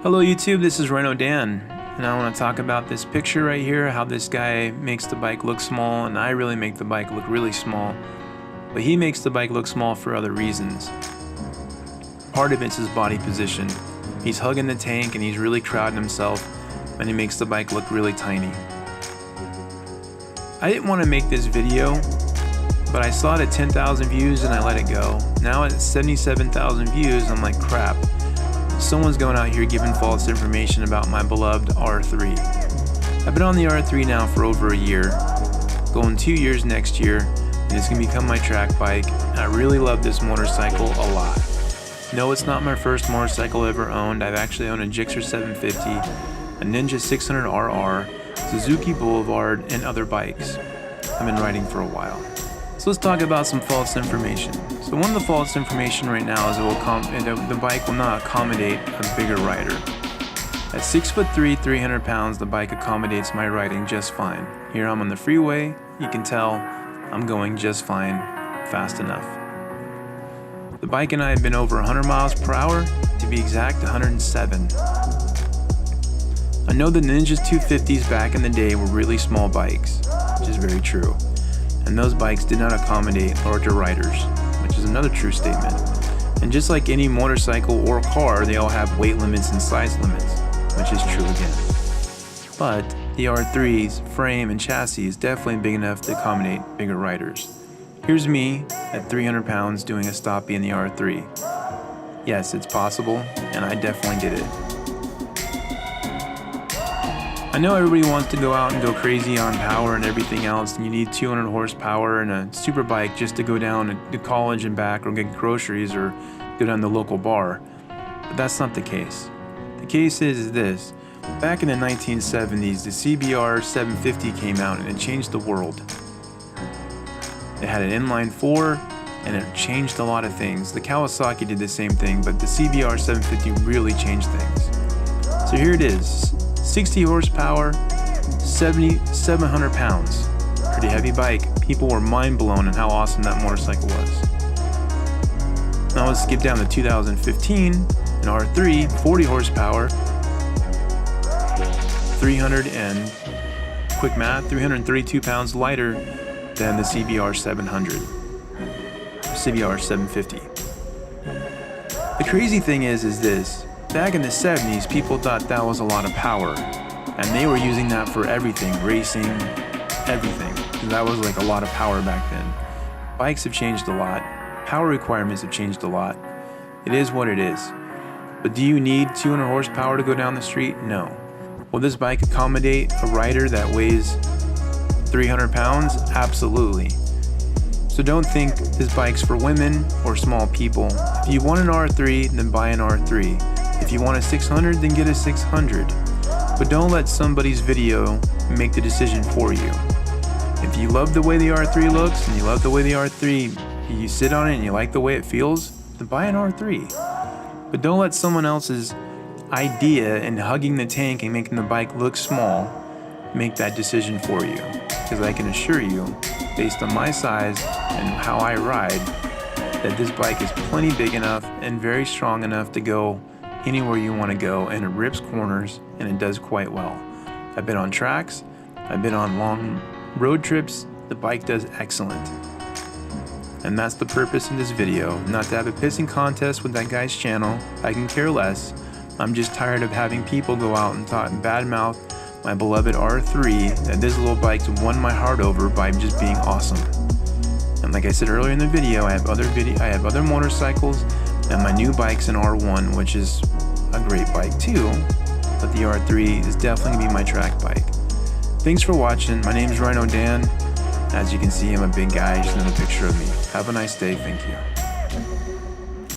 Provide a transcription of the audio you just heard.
Hello YouTube, this is Rhino Dan, and I want to talk about this picture right here, how this guy makes the bike look small, and I really make the bike look really small, but he makes the bike look small for other reasons. Part of it's his body position. He's hugging the tank and he's really crowding himself, and he makes the bike look really tiny. I didn't want to make this video, but I saw it at 10,000 views and I let it go. Now at 77,000 views, I'm like, crap. Someone's going out here giving false information about my beloved R3. I've been on the R3 now for over a year, going 2 years next year, and it's going to become my track bike. I really love this motorcycle a lot. No, it's not my first motorcycle I ever owned. I've actually owned a Gixxer 750, a Ninja 600RR, Suzuki Boulevard, and other bikes. I've been riding for a while. So let's talk about some false information. So one of the false information right now is the bike will not accommodate a bigger rider. At 6'3", 300 pounds, the bike accommodates my riding just fine. Here I'm on the freeway, you can tell I'm going just fine, fast enough. The bike and I have been over 100 miles per hour, to be exact 107. I know the Ninjas 250s back in the day were really small bikes, which is very true. And those bikes did not accommodate larger riders, which is another true statement. And just like any motorcycle or car, they all have weight limits and size limits, which is true again. But the R3's frame and chassis is definitely big enough to accommodate bigger riders. Here's me at 300 pounds doing a stoppie in the R3. Yes, it's possible, and I definitely did it. I know everybody wants to go out and go crazy on power and everything else, and you need 200 horsepower and a super bike just to go down to college and back or get groceries or go down to the local bar. But that's not the case. The case is this. Back in the 1970s, the CBR 750 came out and it changed the world. It had an inline 4 and it changed a lot of things. The Kawasaki did the same thing, but the CBR 750 really changed things. So here it is. 60 horsepower, 700 pounds. Pretty heavy bike. People were mind blown at how awesome that motorcycle was. Now let's skip down to 2015, an R3, 40 horsepower, 332 pounds lighter than the CBR 700, CBR 750. The crazy thing is this. Back in the 70s, people thought that was a lot of power, and they were using that for everything, racing, everything. That was like a lot of power back then. Bikes have changed a lot. Power requirements have changed a lot. It is what it is. But do you need 200 horsepower to go down the street? No. Will this bike accommodate a rider that weighs 300 pounds? Absolutely. So don't think this bike's for women or small people. If you want an R3, then buy an R3. If you want a 600, then get a 600. But don't let somebody's video make the decision for you. If you love the way the R3 looks, and you love the way the R3, you sit on it and you like the way it feels, then buy an R3. But don't let someone else's idea in hugging the tank and making the bike look small make that decision for you. Because I can assure you, based on my size and how I ride, that this bike is plenty big enough and very strong enough to go anywhere you want to go, and it rips corners and it does quite well. I've been on tracks, I've been on long road trips, the bike does excellent. And that's the purpose in this video, not to have a pissing contest with that guy's channel. I can care less. I'm just tired of having people go out and talk and badmouth my beloved R3 that this little bike's won my heart over by just being awesome. And like I said earlier in the video, I have other motorcycles, and my new bike's an R1, which is a great bike too, but the R3 is definitely gonna be my track bike. Thanks for watching. My name is Rhino Dan. As you can see, I'm a big guy. Just another picture of me. Have a nice day. Thank you.